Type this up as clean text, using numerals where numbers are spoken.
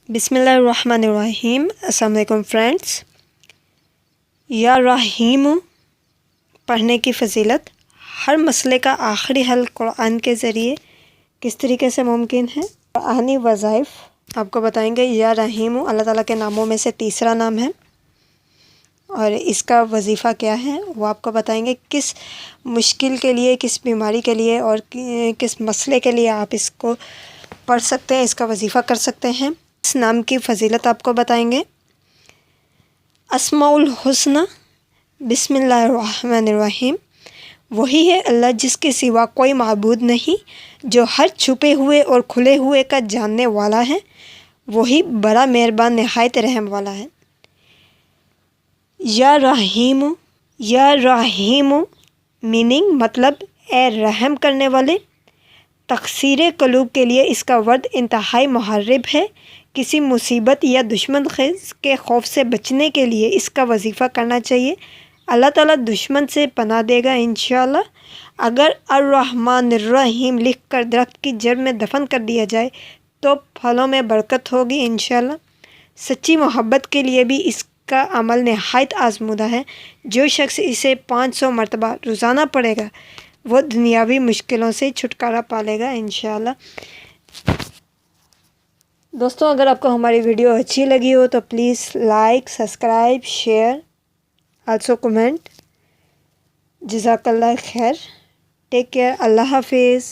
बिस्मिल्लाहिर्रहमानिर्रहीम। अस्सलाम वालेकुम फ्रेंड्स। या रहीम पढ़ने की फ़जीलत। हर मसले का आखिरी हल कुरान के ज़रिए किस तरीके से मुमकिन है। कुरानी वज़ाइफ़ आपको बताएंगे। या रहीम अल्लाह ताला के नामों में से तीसरा नाम है और इसका वजीफ़ा क्या है वो आपको बताएंगे। किस मुश्किल के लिए, किस बीमारी के लिए और किस मसले के लिए आप इसको पढ़ सकते हैं, इसका वजीफ़ा कर सकते हैं। इस नाम की फ़जीलत आपको बताएंगे। अस्माउल हुस्ना बिस्मिल्लाहिर्रहमानिर्रहीम। वही है अल्लाह जिसके सिवा कोई माबूद नहीं, जो हर छुपे हुए और खुले हुए का जानने वाला है। वही बड़ा मेहरबान नहायत रहम वाला है। या रहीम मीनिंग मतलब ए रहम करने वाले। तकसीर कलूब के लिए इसका वर्द इंतहाई मुहर्रिब है। किसी मुसीबत या दुश्मन के खौफ से बचने के लिए इसका वजीफ़ा करना चाहिए। अल्लाह ताला दुश्मन से पनाह देगा इंशाअल्लाह। अगर अर्रहमानिर्रहीम लिख कर दरख्त की जड़ में दफन कर दिया जाए तो फलों में बरकत होगी इंशाअल्लाह। सच्ची मोहब्बत के लिए भी इसका अमल नहायत आज़मूदा है। जो शख्स इसे 500 मरतबा रोज़ाना पढ़ेगा वो दुनियावी मुश्किलों से छुटकारा पालेगा इंशाअल्लाह। दोस्तों, अगर आपको हमारी वीडियो अच्छी लगी हो तो please like, subscribe, share, also comment. जज़ाकल्लाह खैर। Take care. अल्लाह हाफिज़।